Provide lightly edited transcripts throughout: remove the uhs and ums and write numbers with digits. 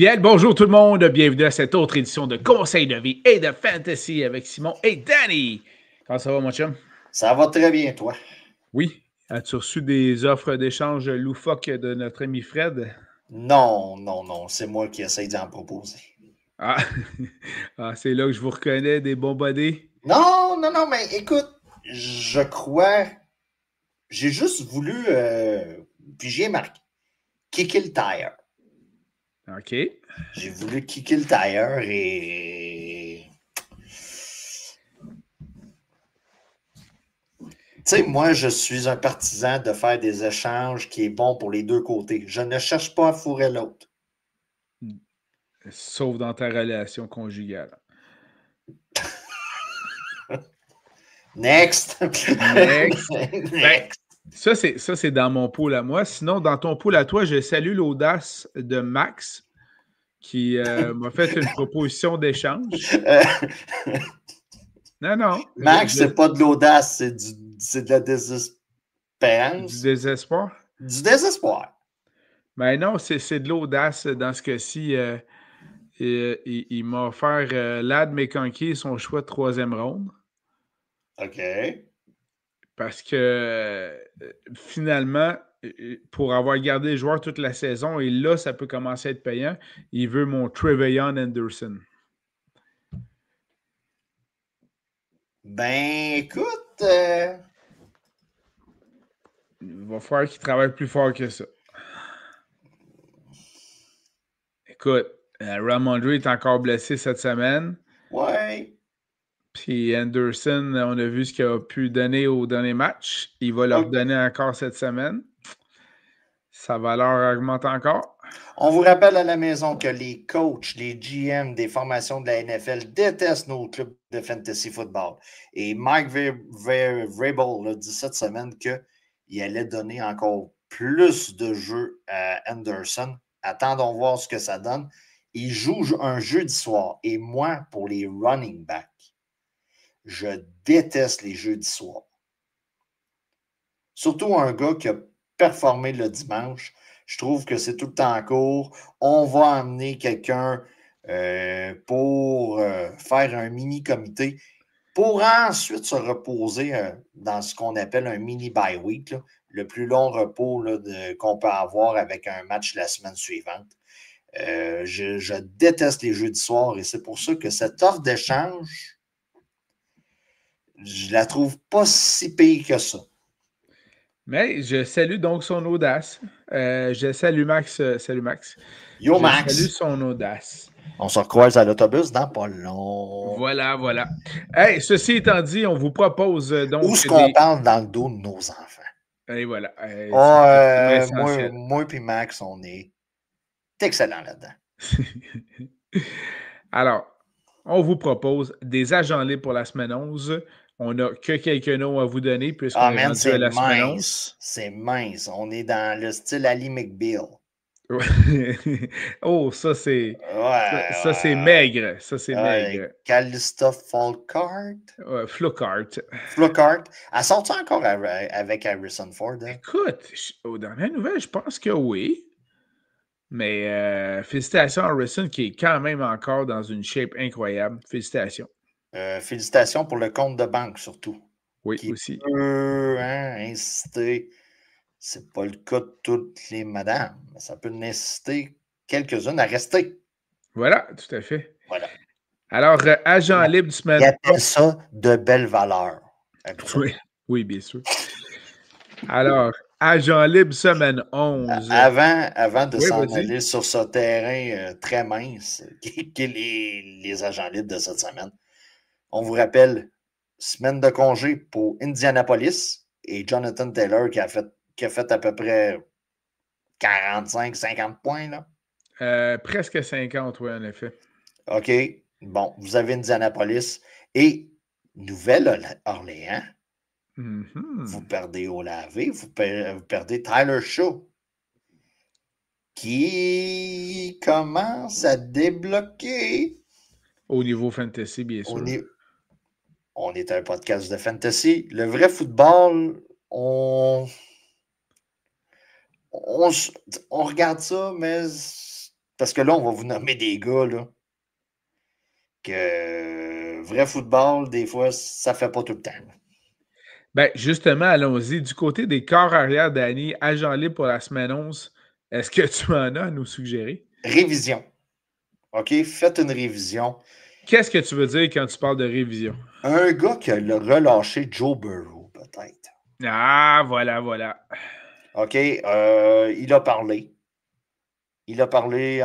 Bien le bonjour tout le monde, bienvenue à cette autre édition de Conseils de vie et de Fantasy avec Simon et Danny. Comment ça va mon chum? Ça va très bien, toi. Oui. As-tu reçu des offres d'échange loufoques de notre ami Fred? Non, c'est moi qui essaye d'en proposer. Ah, c'est là que je vous reconnais, des bons buddies. Non, mais écoute, je crois, j'ai juste voulu, puis j'ai marqué, kicker le tire. OK. J'ai voulu kicker le tire et... Tu sais, moi, je suis un partisan de faire des échanges qui est bon pour les deux côtés. Je ne cherche pas à fourrer l'autre. Sauf dans ta relation conjugale. Next! Next. Ben, Next! ça, c'est dans mon pool à moi. Sinon, dans ton pool à toi, je salue l'audace de Max qui m'a fait une proposition d'échange. Non. Max, c'est pas de l'audace, c'est de la désespérance. Du désespoir? Du désespoir. Ben non, c'est de l'audace dans ce cas-ci. Il m'a offert Lad McConkey, son choix de troisième ronde. OK. Parce que finalement, pour avoir gardé le joueur toute la saison, et là, ça peut commencer à être payant, il veut mon Trevelyan Anderson. Ben, écoute... Il va falloir qu'il travaille plus fort que ça. Écoute, Ramondre est encore blessé cette semaine. Ouais. Puis Anderson, on a vu ce qu'il a pu donner au dernier match. Il va leur donner encore cette semaine. Sa valeur augmente encore. On vous rappelle à la maison que les coachs, les GM des formations de la NFL détestent nos clubs de fantasy football. Et Mike Vrabel a dit cette semaine qu'il allait donner encore plus de jeux à Anderson. Attendons voir ce que ça donne. Il joue un jeudi soir. Et moi, pour les running backs, je déteste les jeudis soirs. Surtout un gars qui a performé le dimanche. Je trouve que c'est tout le temps court. On va amener quelqu'un pour faire un mini-comité pour ensuite se reposer dans ce qu'on appelle un mini bye week, là, le plus long repos qu'on peut avoir avec un match la semaine suivante. Je déteste les jeudis soirs et c'est pour ça que cette offre d'échange, je la trouve pas si pire que ça. Mais je salue donc son audace. Je salue Max. Salut Max. Yo, je Max. salue son audace. On se recroise à l'autobus dans pas long. Voilà. Hey, ceci étant dit, on vous propose donc. Où est-ce qu'on parle dans le dos de nos enfants? Et voilà. C'est essentiel. Moi et Max, on est excellents là-dedans. Alors, on vous propose des agents libres pour la semaine 11. On n'a que quelques noms à vous donner puisqu'on est rendu à la semaine 11. C'est mince. On est dans le style Ali McBeal. Oh, ça c'est c'est maigre. Ça c'est maigre. Calista Flockhart. Flockhart. Elle sort encore avec Harrison Ford? Hein? Écoute, aux dernières nouvelles, je pense que oui. Mais félicitations à Harrison qui est quand même encore dans une shape incroyable. Félicitations. Félicitations pour le compte de banque surtout. Oui, qui aussi. Peut inciter. C'est pas le cas de toutes les madames, mais ça peut nécessiter quelques-unes à rester. Voilà, tout à fait. Voilà. Alors, agent libre du semaine. Ils appellent ça de belles valeurs. Oui, bien sûr. Alors, agent libre semaine 11. Avant de s'en aller sur ce terrain très mince, qui est les agents libres de cette semaine, on vous rappelle, semaine de congé pour Indianapolis et Jonathan Taylor qui a fait à peu près 45-50 points. Là. Presque 50, oui, en effet. OK. Bon, vous avez Indianapolis et Nouvelle-Orléans. Mm-hmm. Vous perdez Olave, vous perdez Tyler Shaw qui commence à débloquer. Au niveau fantasy, bien sûr. On est un podcast de fantasy. Le vrai football, on regarde ça, mais Parce que là, on va vous nommer des gars, là, que vrai football, des fois, ça ne fait pas tout le temps. Ben, justement, allons-y. Du côté des corps arrière, Danny, agent libre pour la semaine 11, est-ce que tu en as à nous suggérer? Révision. OK? Faites une révision. Qu'est-ce que tu veux dire quand tu parles de révision? Un gars qui a relâché Joe Burrow, peut-être. Ah, voilà. OK? Il a parlé. Il a parlé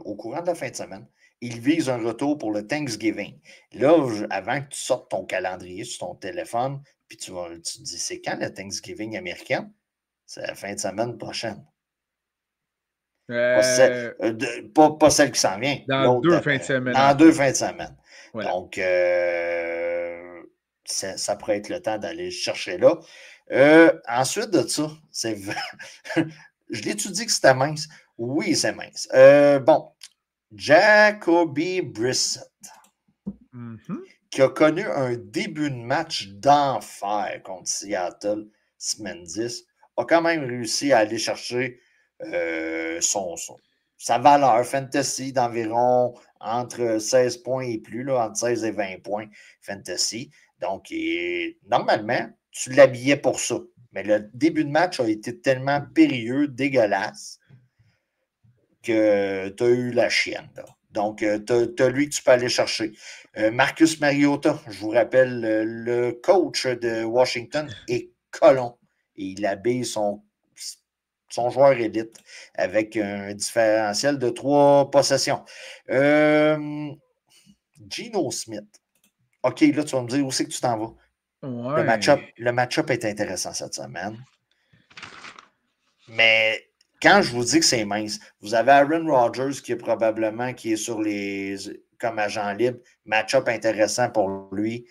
au courant de la fin de semaine. Il vise un retour pour le Thanksgiving. Là, avant que tu sortes ton calendrier sur ton téléphone, puis tu te dis, c'est quand le Thanksgiving américain? C'est la fin de semaine prochaine. Euh, Pas celle qui s'en vient, dans l'autre 2 fins de d'après. semaine, en Dans 2 fait. fins de semaine. Voilà. Donc, ça pourrait être le temps d'aller chercher là. Ensuite de ça, je l'ai-tu dit que c'était mince? Oui, c'est mince. Bon, Jacoby Brissett, qui a connu un début de match d'enfer contre Seattle, semaine 10, a quand même réussi à aller chercher sa valeur fantasy d'environ entre 16 points et plus, là, entre 16 et 20 points fantasy. Donc, normalement, tu l'habillais pour ça. Mais le début de match a été tellement périlleux, dégueulasse, que tu as eu la chienne. Là. Donc, tu as lui que tu peux aller chercher. Marcus Mariota, je vous rappelle, le coach de Washington est colon. Et il habille son joueur élite avec un différentiel de 3 possessions. Gino Smith. OK, là, tu vas me dire où c'est que tu t'en vas. Ouais. Le match-up est intéressant cette semaine. Mais quand je vous dis que c'est mince, vous avez Aaron Rodgers qui est sur comme agent libre. Match-up intéressant pour lui.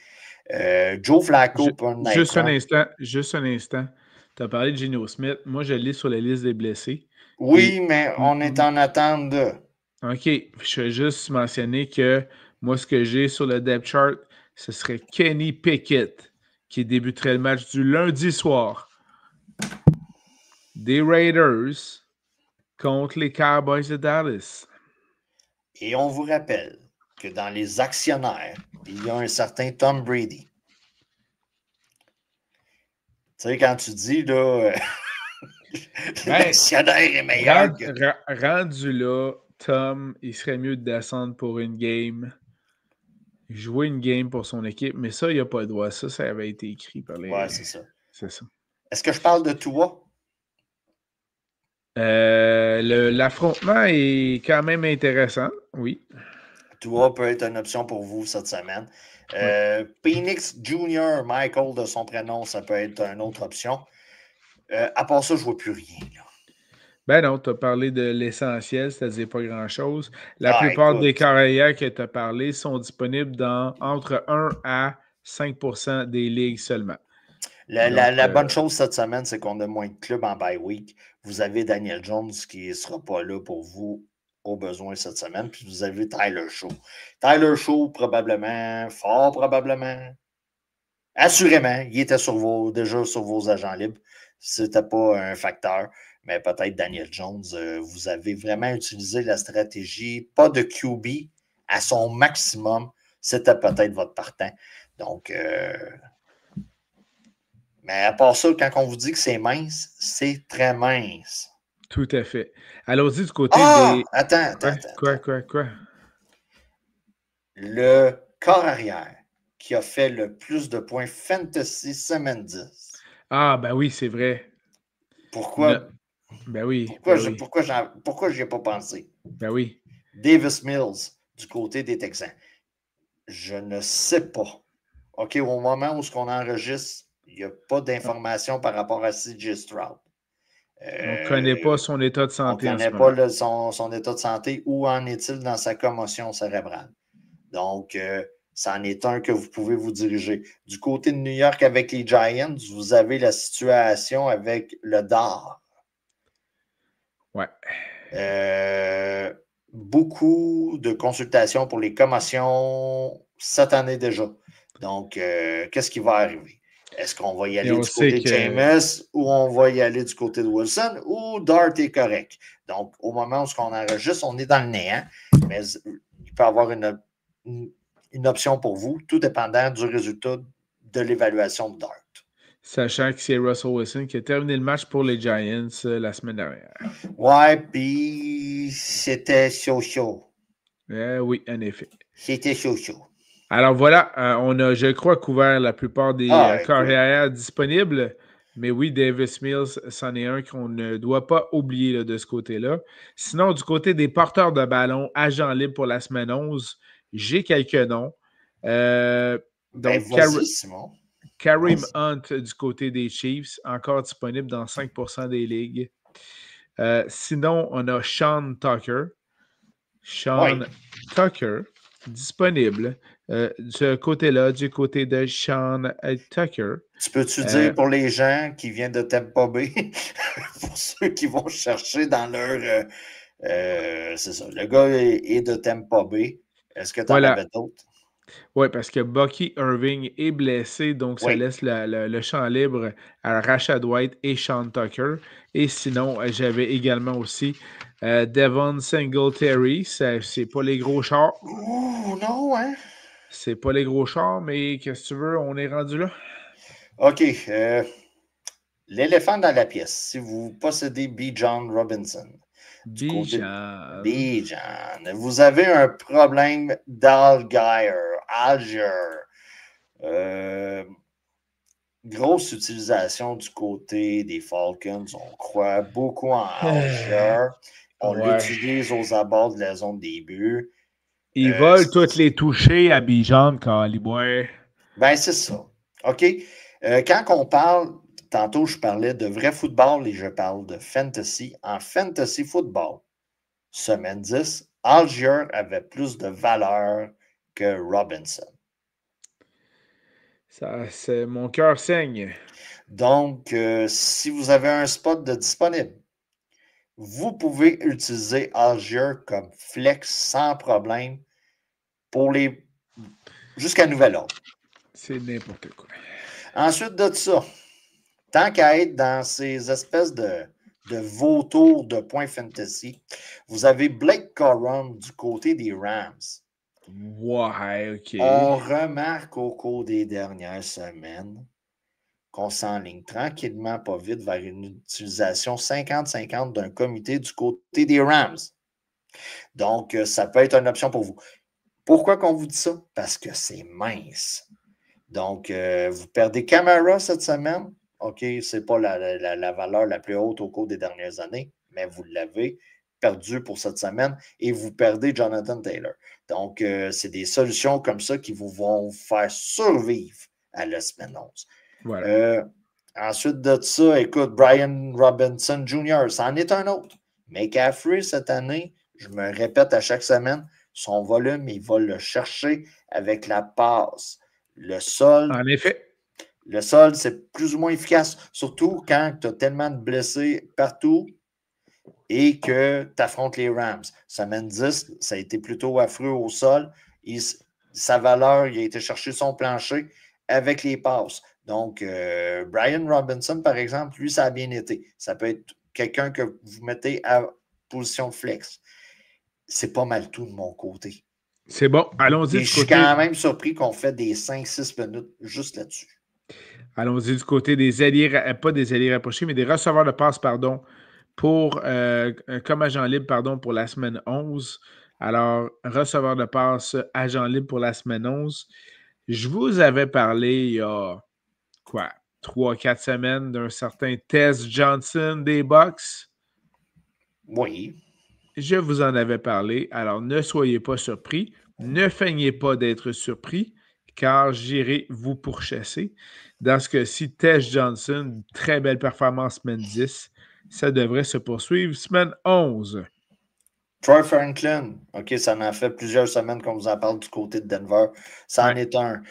Joe Flacco peut en Juste être un un. instant, juste un instant. Tu as parlé de Geno Smith. Moi, je l'ai sur la liste des blessés. Oui, Et, mais on est en attente de. OK, je vais juste mentionner que moi, ce que j'ai sur le depth chart, ce serait Kenny Pickett, qui débuterait le match du lundi soir des Raiders contre les Cowboys de Dallas. Et on vous rappelle que dans les actionnaires, il y a un certain Tom Brady. Tu sais, quand tu dis, là, l'actionnaire est meilleur que. Rendu là, Tom, il serait mieux de descendre pour une game, jouer une game pour son équipe, mais ça, il n'y a pas le droit. Ça avait été écrit par les. Ouais, c'est ça. C'est ça. Est-ce que je parle de Tua? L'affrontement est quand même intéressant, oui. Tua peut être une option pour vous cette semaine. Oui. Phoenix Junior, Michael de son prénom, ça peut être une autre option. À part ça, je ne vois plus rien. Là. Ben non, tu as parlé de l'essentiel, c'est-à-dire pas grand-chose. La plupart des Écoute, carrières que tu as parlé sont disponibles dans entre 1 à 5% des ligues seulement. la bonne chose cette semaine, c'est qu'on a moins de clubs en bye week. Vous avez Daniel Jones qui ne sera pas là pour vous au besoin cette semaine. Puis vous avez Tyler Shaw. Tyler Shaw, probablement, fort probablement, assurément, il était déjà sur vos agents libres. Ce n'était pas un facteur. Mais peut-être Daniel Jones, vous avez vraiment utilisé la stratégie, pas de QB à son maximum. C'était peut-être votre partant. Donc, mais à part ça, quand on vous dit que c'est mince, c'est très mince. Tout à fait. Allons-y du côté des. Attends. Quoi? Le corps arrière qui a fait le plus de points fantasy semaine 10. Ah, ben oui, c'est vrai. Pourquoi? Ben oui. Pourquoi j'y ai pas pensé? Ben oui. Davis Mills, du côté des Texans. Je ne sais pas. OK, au moment où on enregistre, il n'y a pas d'informations par rapport à CJ Stroud. On ne connaît pas son état de On ne santé en ce connaît moment. pas son état de santé. Où en est-il dans sa commotion cérébrale? Donc, ça en est un que vous pouvez vous diriger. Du côté de New York avec les Giants, vous avez la situation avec le Dard. Ouais. Beaucoup de consultations pour les commotions cette année déjà. Donc, qu'est-ce qui va arriver? Est-ce qu'on va y Et aller on du sait côté de que Jameis ou on va y aller du côté de Wilson ou Dart est correct? Donc, au moment où on enregistre, on est dans le néant, mais il peut y avoir une option pour vous, tout dépendant du résultat de l'évaluation de Dart. sachant que c'est Russell Wilson qui a terminé le match pour les Giants la semaine dernière. Ouais, puis c'était chaud. Oui, en effet. C'était chaud. Alors voilà, on a, je crois, couvert la plupart des Ah, écoute. carrières disponibles. Mais oui, Davis Mills, c'en est un qu'on ne doit pas oublier là, de ce côté-là. Sinon, du côté des porteurs de ballon, agents libres pour la semaine 11, j'ai quelques noms. Ben, Donc, vas-y, Simon. Kareem Hunt du côté des Chiefs, encore disponible dans 5% des ligues. Sinon, on a Sean Tucker. Sean Tucker, disponible de ce côté-là, du côté de Sean Tucker. Tu peux-tu dire pour les gens qui viennent de Tampa Bay, pour ceux qui vont chercher dans leur... c'est ça, le gars est de Tampa Bay. Est-ce que tu en Voilà. avais d'autres? Oui, parce que Bucky Irving est blessé, donc ça laisse le champ libre à Rashad White et Sean Tucker. Et sinon, j'avais également aussi Devon Singletary. C'est pas les gros chars. Ouh, non, hein? C'est pas les gros chars, mais qu'est-ce que tu veux, on est rendu là. OK. L'éléphant dans la pièce. Si vous possédez B. John Robinson, du côté de Bijan, vous avez un problème d'Algier. Grosse utilisation du côté des Falcons. On croit beaucoup en Algier. On l'utilise aux abords de la zone des buts. Ils veulent toutes les toucher à Bijan quand Liboire. Ben, c'est ça. OK. Quand on parle, tantôt je parlais de vrai football et je parle de fantasy. En fantasy football, semaine 10, Algier avait plus de valeur que Robinson. Ça, c'est mon cœur saigne. Donc, si vous avez un spot de disponible, vous pouvez utiliser Algier comme flex sans problème pour les jusqu'à nouvel ordre. C'est n'importe quoi. Ensuite de ça, tant qu'à être dans ces espèces de vautours de points fantasy, vous avez Blake Corum du côté des Rams. Ouais, OK. On remarque au cours des dernières semaines qu'on s'enligne tranquillement, pas vite, vers une utilisation 50-50 d'un comité du côté des Rams. Donc, ça peut être une option pour vous. Pourquoi qu'on vous dit ça? Parce que c'est mince. Donc, vous perdez Camara cette semaine. OK, ce n'est pas la valeur la plus haute au cours des dernières années, mais vous l'avez perdu pour cette semaine et vous perdez Jonathan Taylor. Donc, c'est des solutions comme ça qui vous vont faire survivre à la semaine 11. Voilà. Ensuite de ça, écoute, Brian Robinson Jr., c'en est un autre. McCaffrey, cette année, je me répète à chaque semaine, son volume, il va le chercher avec la passe. Le sol, en effet. Le sol, c'est plus ou moins efficace, surtout quand tu as tellement de blessés partout et que tu affrontes les Rams. Semaine 10, ça a été plutôt affreux au sol. Sa valeur, il a été chercher son plancher avec les passes. Donc, Brian Robinson, par exemple, lui, ça a bien été. Ça peut être quelqu'un que vous mettez à position de flex. C'est pas mal tout de mon côté. C'est bon. Allons-y du côté. Je suis quand même surpris qu'on fait des 5-6 minutes juste là-dessus. Allons-y du côté des alliés, pas des alliés rapprochés, mais des receveurs de passe, pardon, pour, comme agent libre, pardon, pour la semaine 11. Alors, receveur de passe, agent libre pour la semaine 11. Je vous avais parlé il y a, 3-4 semaines d'un certain Tess Johnson des Bucks. Oui. Je vous en avais parlé, alors ne soyez pas surpris. Ne feignez pas d'être surpris, car j'irai vous pourchasser. Dans ce cas-ci, Tess Johnson, très belle performance semaine 10. Ça devrait se poursuivre semaine 11. Troy Franklin, OK, ça en fait plusieurs semaines qu'on vous en parle du côté de Denver. Ça en est un.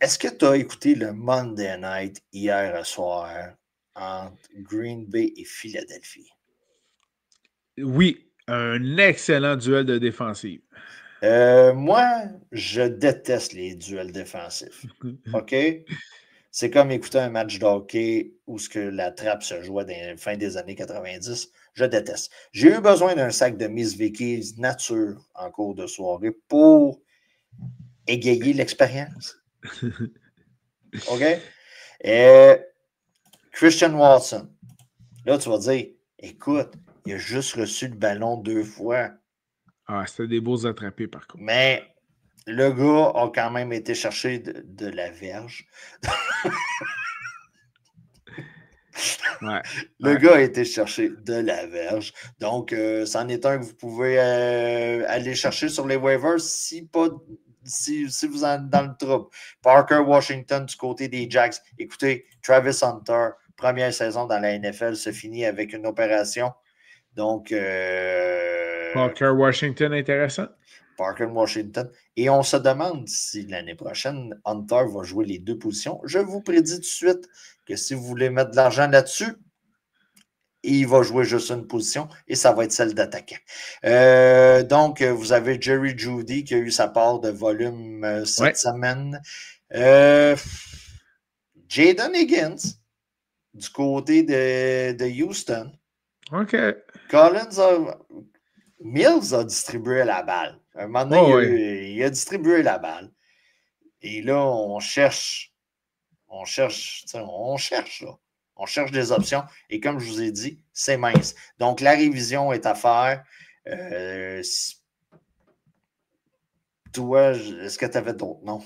Est-ce que tu as écouté le Monday Night hier soir entre Green Bay et Philadelphie? Oui, un excellent duel de défensive. Moi, je déteste les duels défensifs. OK? C'est comme écouter un match de hockey où ce que la trappe se jouait dans la fin des années 90. Je déteste. J'ai eu besoin d'un sac de Miss Vicky's nature en cours de soirée pour égayer l'expérience. OK? Et Christian Watson. Là, tu vas dire, écoute, il a juste reçu le ballon 2 fois. Ah, c'était des beaux attrapés, par contre. Mais le gars a quand même été chercher de la verge. Ouais. Le gars a été chercher de la verge. Donc, c'en est un que vous pouvez aller chercher sur les waivers si vous êtes dans le trouble. Parker Washington du côté des Jacks. Écoutez, Travis Hunter, première saison dans la NFL, se finit avec une opération. Donc, Parker Washington, intéressant. Parker Washington. Et on se demande si l'année prochaine, Hunter va jouer les deux positions. Je vous prédis tout de suite que si vous voulez mettre de l'argent là-dessus, il va jouer juste une position et ça va être celle d'attaquant. Donc, vous avez Jerry Jeudy qui a eu sa part de volume cette semaine. Jaden Higgins du côté de Houston. OK. Mills a distribué la balle. Un moment donné, il a distribué la balle. Et là, on cherche là. On cherche des options. Et comme je vous ai dit, c'est mince. Donc, la révision est à faire. Toi, est-ce que tu avais d'autres noms?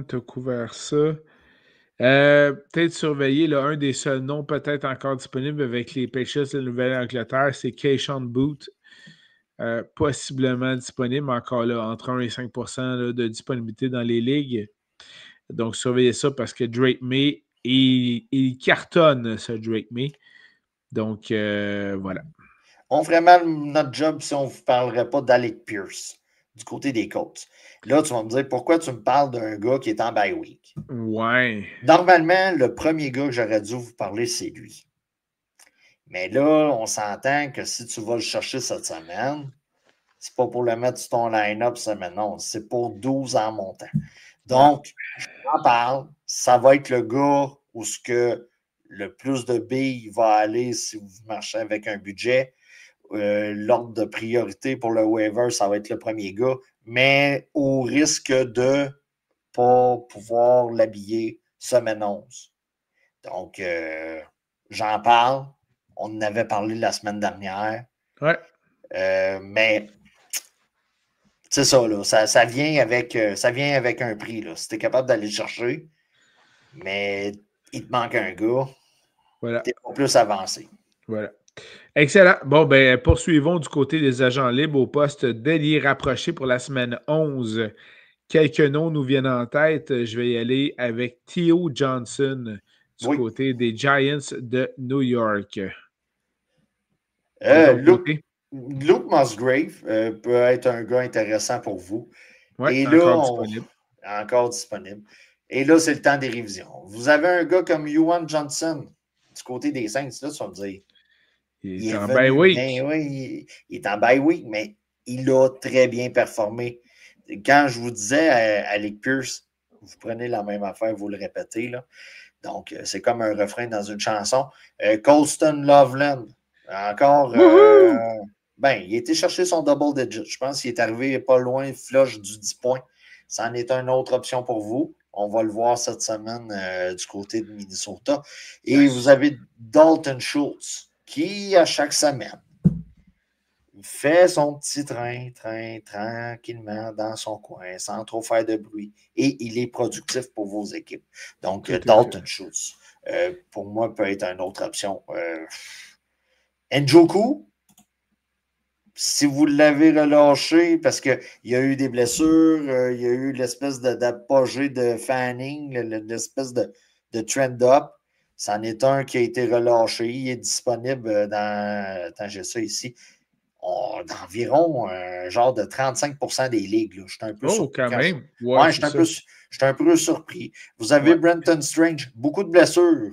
T'as couvert ça. Peut-être surveiller là, un des seuls noms peut-être encore disponibles avec les Patriots de Nouvelle-Angleterre, c'est Keyshawn Booth. Possiblement disponible, encore là, entre 1 et 5 là, de disponibilité dans les ligues. Donc, surveillez ça parce que Drake May, il cartonne, ce Drake May. Donc, voilà. On ferait mal notre job si on ne vous parlerait pas d'Alec Pierce, du côté des Colts. Là, tu vas me dire, pourquoi tu me parles d'un gars qui est en bye week? Ouais. Normalement, le premier gars que j'aurais dû vous parler, c'est lui. Mais là, on s'entend que si tu vas le chercher cette semaine, c'est pas pour le mettre sur ton line-up semaine, non, c'est pour 12 en montant. Donc, j'en parle, ça va être le gars où ce que le plus de billes va aller si vous marchez avec un budget. L'ordre de priorité pour le waiver, ça va être le premier gars, mais au risque de ne pas pouvoir l'habiller semaine 11. Donc, j'en parle. On en avait parlé la semaine dernière. Ouais. Mais c'est ça, là. Ça vient avec un prix. Là. Si tu es capable d'aller le chercher, mais il te manque un gars, Voilà. tu es pas plus avancé. Voilà. Excellent. Bon, ben, poursuivons du côté des agents libres au poste d'ailier rapproché pour la semaine 11. Quelques noms nous viennent en tête. Je vais y aller avec Theo Johnson du côté des Giants de New York. Luke Musgrave peut être un gars intéressant pour vous. Oui, encore disponible. Et là, c'est le temps des révisions. Vous avez un gars comme Juwan Johnson du côté des Saints, là, tu vas me dire. Il est en bye week. Ben oui, il est en bye week, mais il a très bien performé. Quand je vous disais à Alec Pierce, vous prenez la même affaire, vous le répétez, là. Donc, c'est comme un refrain dans une chanson. Colston Loveland, encore, ben, il a été chercher son double digit. Je pense qu'il est arrivé pas loin, flush du 10 points. Ça en est une autre option pour vous. On va le voir cette semaine du côté de Minnesota. Et vous avez Dalton Schultz, qui, à chaque semaine, fait son petit train, tranquillement dans son coin, sans trop faire de bruit. Et il est productif pour vos équipes. Donc, Dalton Schultz, pour moi, peut être une autre option. Njoku, si vous l'avez relâché, parce qu'il y a eu des blessures, il y a eu l'espèce d'apogée de Fanning, l'espèce de trend-up, c'en est un qui a été relâché. Il est disponible dans, attends, j'ai ça ici, d'environ un genre de 35% des ligues. Là. Je suis un peu surpris. Quand même. Ouais, je suis un peu surpris. Vous avez Brenton Strange, beaucoup de blessures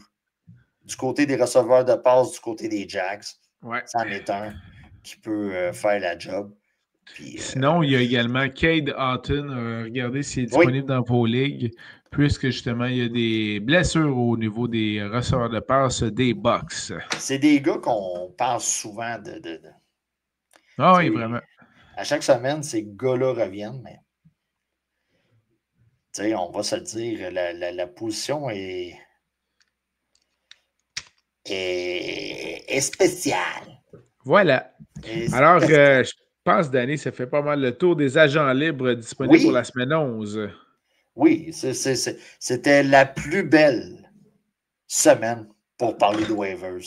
du côté des receveurs de passe, du côté des Jags. Ouais. C'en est un qui peut faire la job. Puis, Sinon, il y a également Cade Otton. Regardez s'il est oui, disponible dans vos ligues, puisque justement, il y a des blessures au niveau des receveurs de passe des Bucks. c'est des gars qu'on parle souvent Ah tu oui, sais, vraiment. à chaque semaine, ces gars-là reviennent, mais tu sais, on va se le dire, la position est spéciale. Voilà. Est Alors, spéciale. je pense, Danny, ça fait pas mal le tour des agents libres disponibles pour la Oui, semaine 11. oui, c'était la plus belle semaine pour parler de waivers.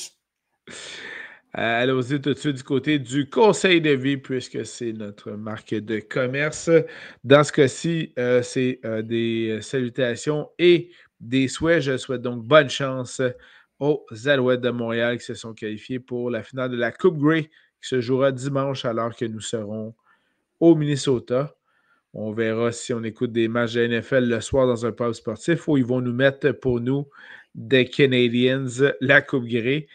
Allons-y tout de suite du côté du conseil de vie, puisque c'est notre marque de commerce. Dans ce cas-ci, c'est des salutations et des souhaits. Je souhaite donc bonne chance aux Alouettes de Montréal qui se sont qualifiés pour la finale de la Coupe Grey qui se jouera dimanche alors que nous serons au Minnesota. On verra si on écoute des matchs de NFL le soir dans un pub sportif ou ils vont nous mettre pour nous des Canadiens la Coupe Grey.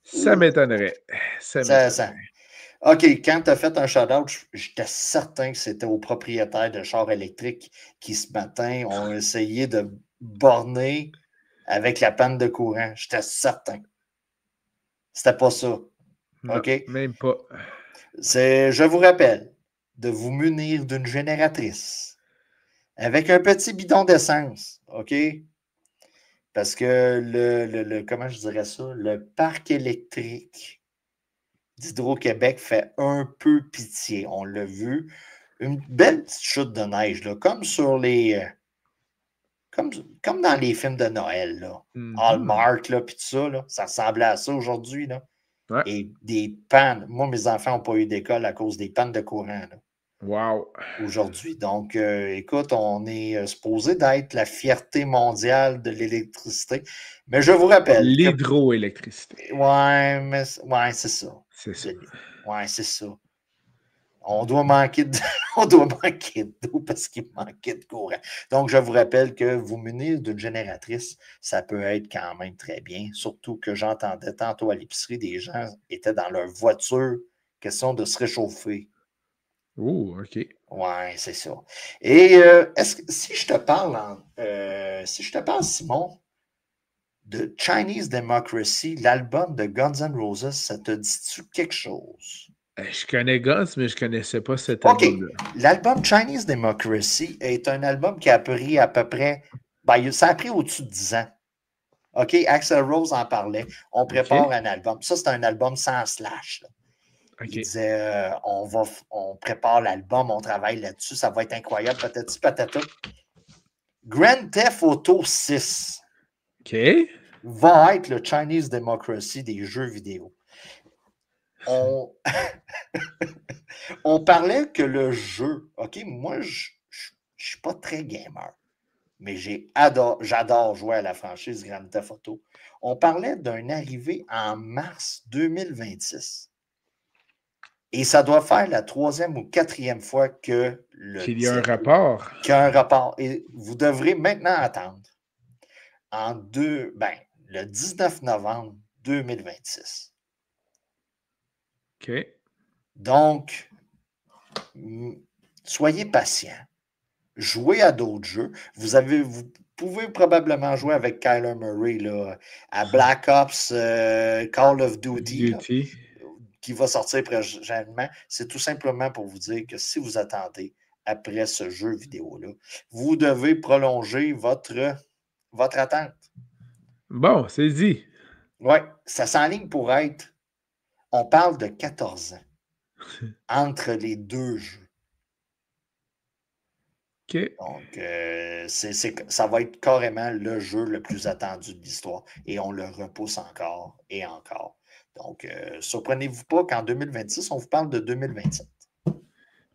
Ça m'étonnerait. Ça Ça, m'étonnerait. ça. OK, quand tu as fait un shout-out, j'étais certain que c'était aux propriétaires de chars électriques qui, ce matin, ont essayé de borner avec la panne de courant. J'étais certain. C'était pas ça. Non, OK? même pas. Je vous rappelle de vous munir d'une génératrice avec un petit bidon d'essence. OK? Parce que comment je dirais ça? Le parc électrique d'Hydro-Québec fait un peu pitié. On l'a vu. Une belle petite chute de neige, là, comme sur comme dans les films de Noël, là. Mhm. Hallmark, là, puis tout ça, là. Ça ressemblait à ça aujourd'hui, là. Ouais. Et des pannes. Moi, mes enfants n'ont pas eu d'école à cause des pannes de courant, là, Wow. aujourd'hui. Donc, écoute, on est supposé d'être la fierté mondiale de l'électricité. Mais je vous rappelle que. L'hydroélectricité. Ouais, c'est ça. C'est ça. Ouais, c'est ça. On doit manquer on doit manquer d'eau parce qu'il manquait de courant. Donc, je vous rappelle que vous munir d'une génératrice, ça peut être quand même très bien. Surtout que j'entendais tantôt à l'épicerie, des gens étaient dans leur voiture, question de se réchauffer. Oh, OK. Ouais, c'est ça. Et si je te parle, si je te parle, Simon, de Chinese Democracy, l'album de Guns N' Roses, ça te dit-tu quelque chose? Je connais Guns, mais je connaissais pas cet OK. album-là. L'album Chinese Democracy est un album qui a pris à peu près. Ça a pris au-dessus de 10 ans. OK? Axl Rose en parlait. On prépare OK. un album. Ça, c'est un album sans slash, là. Il OK. disait on prépare l'album, on travaille là-dessus, ça va être incroyable, patati patata. Grand Theft Auto 6 OK. va être le Chinese Democracy des jeux vidéo. On, on parlait que le jeu, OK, moi, je ne suis pas très gamer, mais j'adore jouer à la franchise Grand Theft Auto. On parlait d'une arrivée en mars 2026. Et ça doit faire la 3e ou 4e fois que le Qu'il y a un titre, rapport. qu'il y a un rapport. Et vous devrez maintenant attendre le 19 novembre 2026. OK. Donc, soyez patient. Jouez à d'autres jeux. Vous pouvez probablement jouer avec Kyler Murray là, à Black Ops, Call of Duty, là, Duty. qui va sortir prochainement. C'est tout simplement pour vous dire que si vous attendez après ce jeu vidéo-là, vous devez prolonger votre attente. Bon, c'est dit. Oui, ça s'enligne pour être, on parle de 14 ans entre les deux jeux. OK. Donc, ça va être carrément le jeu le plus attendu de l'histoire et on le repousse encore et encore. Donc, surprenez-vous pas qu'en 2026, on vous parle de 2027.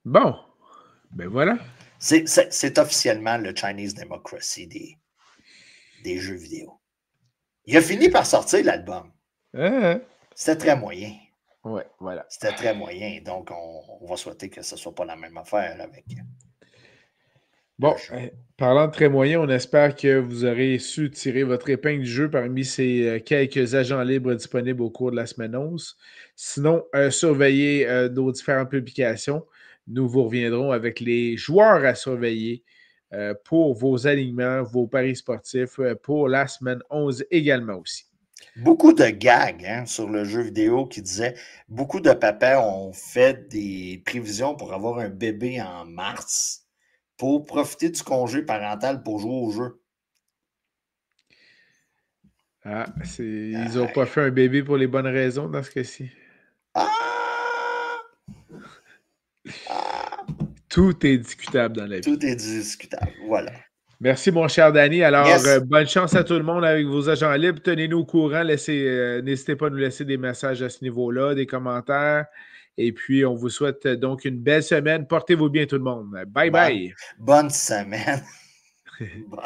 Bon. Ben voilà. C'est officiellement le Chinese Democracy des jeux vidéo. Il a fini par sortir l'album. C'était très moyen. Ouais, voilà. C'était très moyen. Donc, on va souhaiter que ce ne soit pas la même affaire avec le Bon, jeu. parlant de très moyen, on espère que vous aurez su tirer votre épingle du jeu parmi ces quelques agents libres disponibles au cours de la semaine 11. Sinon, surveillez nos différentes publications. nous vous reviendrons avec les joueurs à surveiller pour vos alignements, vos paris sportifs pour la semaine 11 également aussi. Beaucoup de gags sur le jeu vidéo qui disaient beaucoup de papas ont fait des prévisions pour avoir un bébé en mars pour profiter du congé parental pour jouer au jeu. Ah, ils n'ont pas fait un bébé pour les bonnes raisons dans ce cas-ci. Tout est discutable dans la vie. Tout est discutable, voilà. Merci, mon cher Danny. Alors, Yes. bonne chance à tout le monde avec vos agents libres. Tenez-nous au courant. N'hésitez pas à nous laisser des messages à ce niveau-là, des commentaires. Et puis, on vous souhaite donc une belle semaine. Portez-vous bien, tout le monde. Bye bye. Bonne semaine.